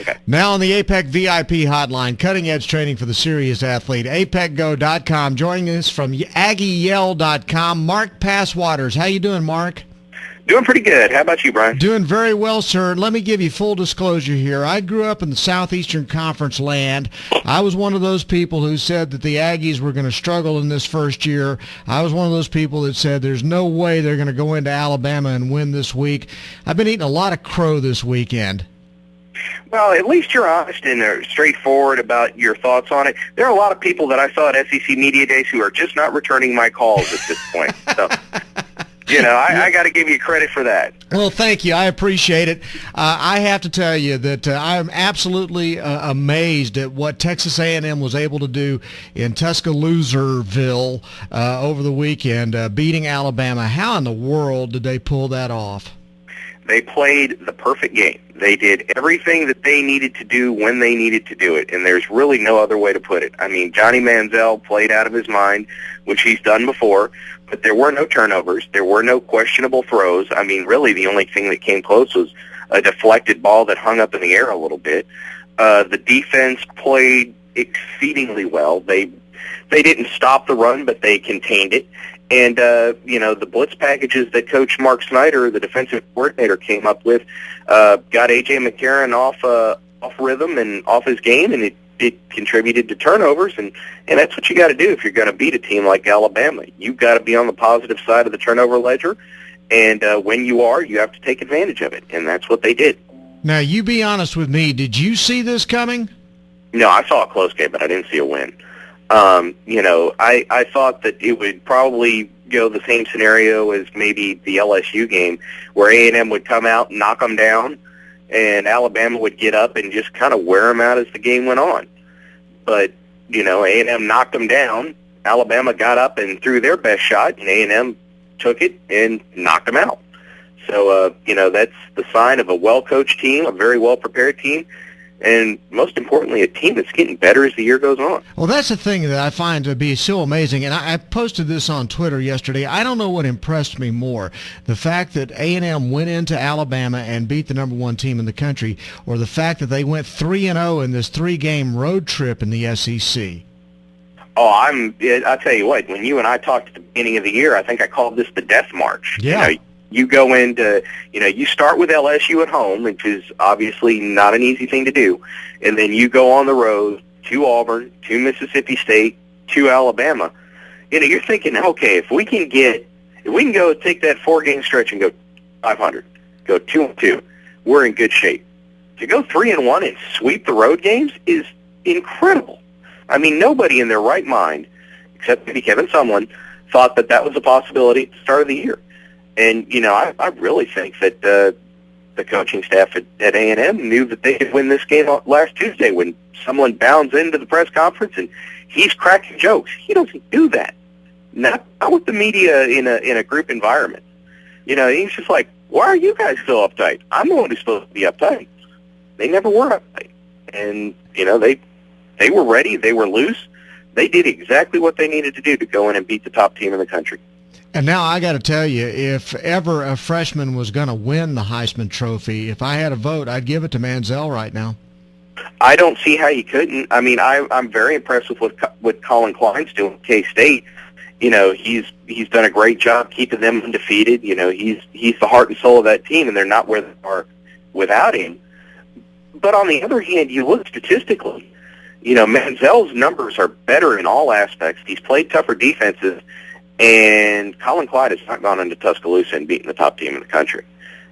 Okay. Now on the APEC VIP hotline, cutting-edge training for the serious athlete, apecgo.com. Joining us from aggieyell.com, Mark Passwaters. How you doing, Mark? Doing pretty good. How about you, Bryan? Doing very well, sir. Let me give you full disclosure here. I grew up in the Southeastern Conference land. I was one of those people who said that the Aggies were going to struggle in this first year. I was one of those people that said there's no way they're going to go into Alabama and win this week. I've been eating a lot of crow this weekend. Well, at least you're honest and straightforward about your thoughts on it. There are a lot of people that I saw at SEC Media Days who are just not returning my calls at this point. So, I got to give you credit for that. Well, thank you. I appreciate it. I have to tell you that I'm absolutely amazed at what Texas A&M was able to do in Tuscalooserville over the weekend, beating Alabama. How in the world did they pull that off? They played the perfect game. They did everything that they needed to do when they needed to do it, and there's really no other way to put it. I mean, Johnny Manziel played out of his mind, which he's done before, but there were no turnovers. There were no questionable throws. I mean, really the only thing that came close was a deflected ball that hung up in the air a little bit. The defense played exceedingly well. They didn't stop the run, but they contained it. And, the blitz packages that Coach Mark Snyder, the defensive coordinator, came up with got A.J. McCarron off rhythm and off his game, and it contributed to turnovers. And that's what you got to do if you're going to beat a team like Alabama. You've got to be on the positive side of the turnover ledger, and when you are, you have to take advantage of it, and that's what they did. Now, you be honest with me. Did you see this coming? No, I saw a close game, but I didn't see a win. I thought that it would probably go the same scenario as maybe the LSU game, where A&M would come out and knock them down, and Alabama would get up and just kind of wear them out as the game went on. But, A&M knocked them down. Alabama got up and threw their best shot, and A&M took it and knocked them out. So, that's the sign of a well-coached team, a very well-prepared team, and most importantly, a team that's getting better as the year goes on. Well, that's the thing that I find to be so amazing, and I posted this on Twitter yesterday. I don't know what impressed me more, the fact that A&M went into Alabama and beat the number one team in the country, or the fact that they went 3-0 in this 3-game road trip in the SEC. Oh, I'll tell you what, when you and I talked at the beginning of the year, I think I called this the death march. Yeah. You go into, you start with LSU at home, which is obviously not an easy thing to do, and then you go on the road to Auburn, to Mississippi State, to Alabama. You're thinking, okay, if we can go take that 4-game stretch and go 500, go 2-2, we're in good shape. To go 3-1 and sweep the road games is incredible. I mean, nobody in their right mind, except maybe Kevin Sumlin, thought that was a possibility at the start of the year. And, I really think that the coaching staff at A&M knew that they could win this game last Tuesday when someone bounds into the press conference and he's cracking jokes. He doesn't do that. Not with the media in a group environment. He's just like, why are you guys so uptight? I'm the one who's supposed to be uptight. They never were uptight. And, they were ready. They were loose. They did exactly what they needed to do to go in and beat the top team in the country. And now I got to tell you, if ever a freshman was going to win the Heisman Trophy, if I had a vote, I'd give it to Manziel right now. I don't see how you couldn't. I mean, I'm very impressed with what Colin Klein's doing at K-State. He's done a great job keeping them undefeated. He's the heart and soul of that team, and they're not where they are without him. But on the other hand, you look statistically, Manziel's numbers are better in all aspects. He's played tougher defenses. And Colin Clyde has not gone into Tuscaloosa and beaten the top team in the country.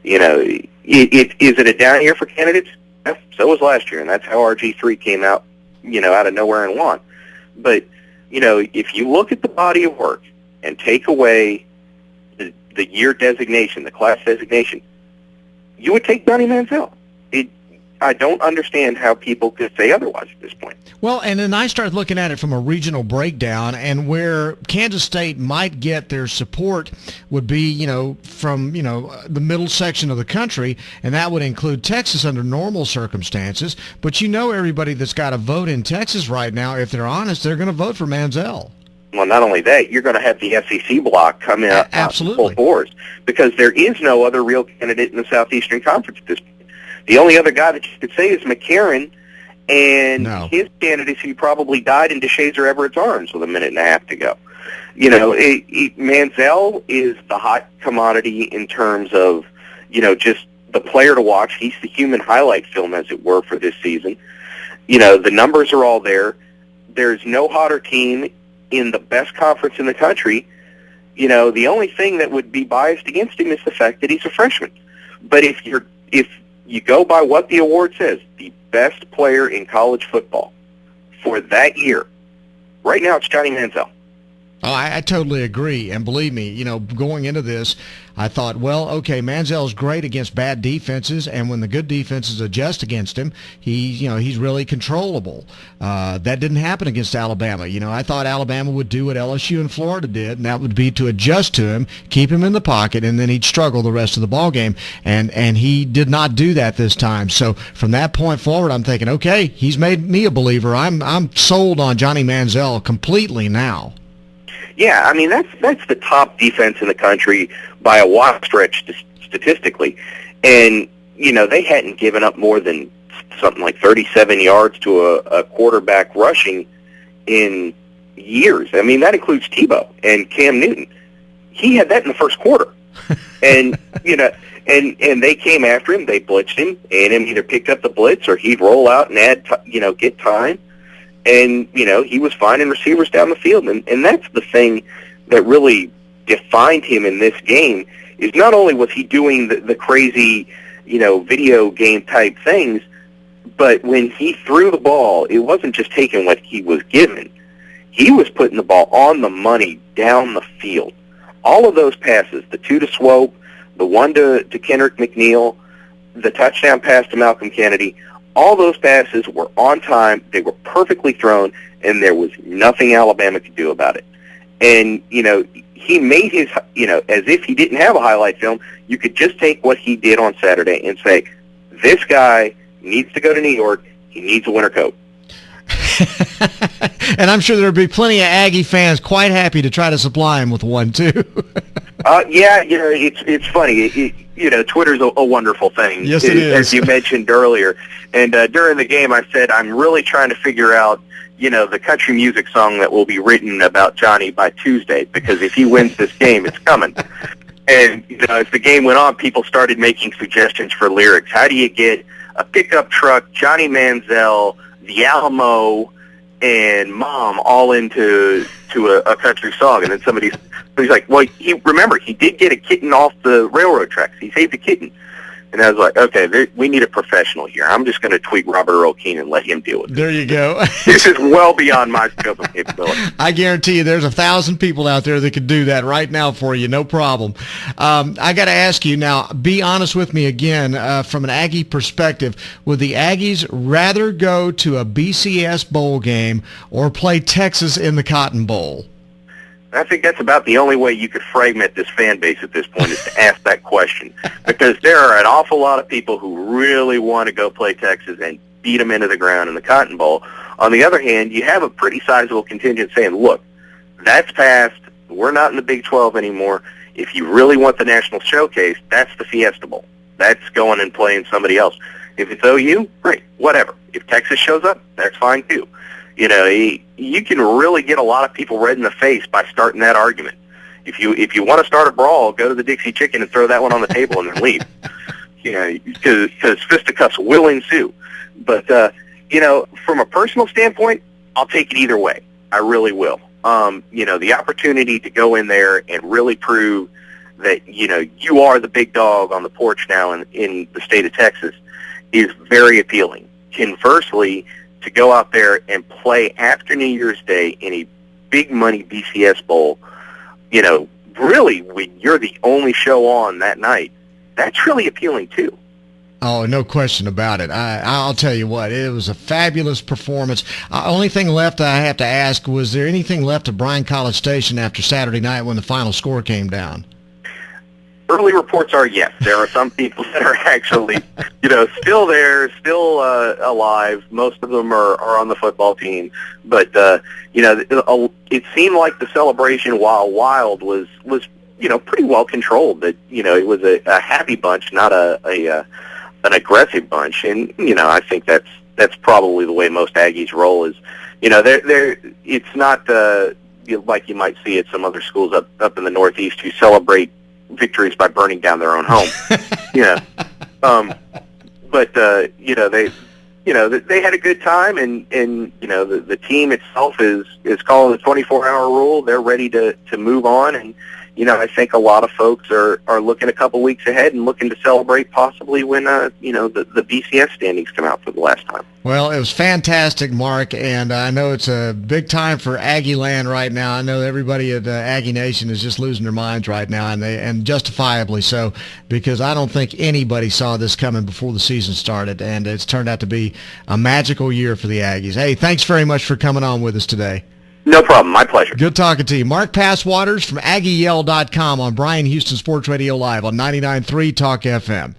Is it a down year for candidates? Yeah, so was last year, and that's how RG3 came out, out of nowhere and won. But, if you look at the body of work and take away the year designation, the class designation, you would take Johnny Manziel. I don't understand how people could say otherwise at this point. Well, and then I started looking at it from a regional breakdown, and where Kansas State might get their support would be, from, the middle section of the country, and that would include Texas under normal circumstances. But everybody that's got a vote in Texas right now, if they're honest, they're going to vote for Manziel. Well, not only that, you're going to have the SEC block come in absolutely full force, because there is no other real candidate in the Southeastern Conference at this point. The only other guy that you could say is McCarron, and No. his candidacy probably died in DeShazer Everett's arms with a minute and a half to go. Manziel is the hot commodity in terms of, just the player to watch. He's the human highlight film, as it were, for this season. The numbers are all there. There's no hotter team in the best conference in the country. The only thing that would be biased against him is the fact that he's a freshman. But if you go by what the award says, the best player in college football for that year, right now it's Johnny Manziel. Oh, I totally agree. And believe me, going into this, I thought, well, okay, Manziel's great against bad defenses, and when the good defenses adjust against him, he's really controllable. That didn't happen against Alabama. I thought Alabama would do what LSU and Florida did, and that would be to adjust to him, keep him in the pocket, and then he'd struggle the rest of the ball game. And he did not do that this time. So from that point forward, I'm thinking, okay, he's made me a believer. I'm sold on Johnny Manziel completely now. Yeah, I mean, that's the top defense in the country by a wide stretch statistically. And, they hadn't given up more than something like 37 yards to a quarterback rushing in years. I mean, that includes Tebow and Cam Newton. He had that in the first quarter. And, and they came after him. They blitzed him. A&M either picked up the blitz or he'd roll out and get time. And, he was finding receivers down the field. And that's the thing that really defined him in this game, is not only was he doing the crazy, video game type things, but when he threw the ball, it wasn't just taking what he was given. He was putting the ball on the money down the field. All of those passes, the 2 to Swope, the 1 to Kendrick McNeil, the touchdown pass to Malcolm Kennedy, all those passes were on time, they were perfectly thrown, and there was nothing Alabama could do about it. And, he made his, as if he didn't have a highlight film, you could just take what he did on Saturday and say, this guy needs to go to New York, he needs a winter coat. And I'm sure there'll be plenty of Aggie fans quite happy to try to supply him with one, too. Yeah, it's funny. Twitter's a wonderful thing. Yes, it is. As you mentioned earlier. And during the game, I said, I'm really trying to figure out, the country music song that will be written about Johnny by Tuesday, because if he wins this game, it's coming. And, as the game went on, people started making suggestions for lyrics. How do you get a pickup truck, Johnny Manziel, the Alamo, and Mom all into a country song? And then somebody's like, well, he did get a kitten off the railroad tracks. He saved the kitten. And I was like, okay, we need a professional here. I'm just going to tweet Robert Earl Keen and let him deal with it. There you go. This is well beyond my scope of capability. I guarantee you there's 1,000 people out there that could do that right now for you, no problem. I got to ask you now, be honest with me again, from an Aggie perspective, would the Aggies rather go to a BCS bowl game or play Texas in the Cotton Bowl? I think that's about the only way you could fragment this fan base at this point, is to ask that question. Because there are an awful lot of people who really want to go play Texas and beat them into the ground in the Cotton Bowl. On the other hand, you have a pretty sizable contingent saying, look, that's passed. We're not in the Big 12 anymore. If you really want the national showcase, that's the Fiesta Bowl. That's going and playing somebody else. If it's OU, great, whatever. If Texas shows up, that's fine too. You can really get a lot of people red in the face by starting that argument. If you want to start a brawl, go to the Dixie Chicken and throw that one on the table and then leave. Because fisticuffs will ensue. But from a personal standpoint, I'll take it either way. I really will. The opportunity to go in there and really prove that you are the big dog on the porch now in the state of Texas is very appealing. Conversely, to go out there and play after New Year's Day in a big money BCS bowl, really when you're the only show on that night, that's really appealing too. Oh, no question about it. I'll tell you what, it was a fabulous performance. Only thing left I have to ask, was there anything left of Bryan College Station after Saturday night when the final score came down? Early reports are yes. There are some people that are actually, still there, still alive. Most of them are on the football team. But, it seemed like the celebration, while wild, was pretty well controlled. That, it was a happy bunch, not a an aggressive bunch, and I think that's probably the way most Aggies roll. Is they're it's not like you might see at some other schools up in the Northeast who celebrate victories by burning down their own home. But they had a good time, and the team itself is calling the 24-hour rule. They're ready to move on, and I think a lot of folks are looking a couple weeks ahead and looking to celebrate possibly when the BCS standings come out for the last time. Well, it was fantastic, Mark, and I know it's a big time for Aggie land right now. I know everybody at Aggie Nation is just losing their minds right now, and justifiably so, because I don't think anybody saw this coming before the season started, and it's turned out to be a magical year for the Aggies. Hey, thanks very much for coming on with us today. No problem. My pleasure. Good talking to you. Mark Passwaters from AggieYell.com on Bryan Houston Sports Radio Live on 99.3 Talk FM.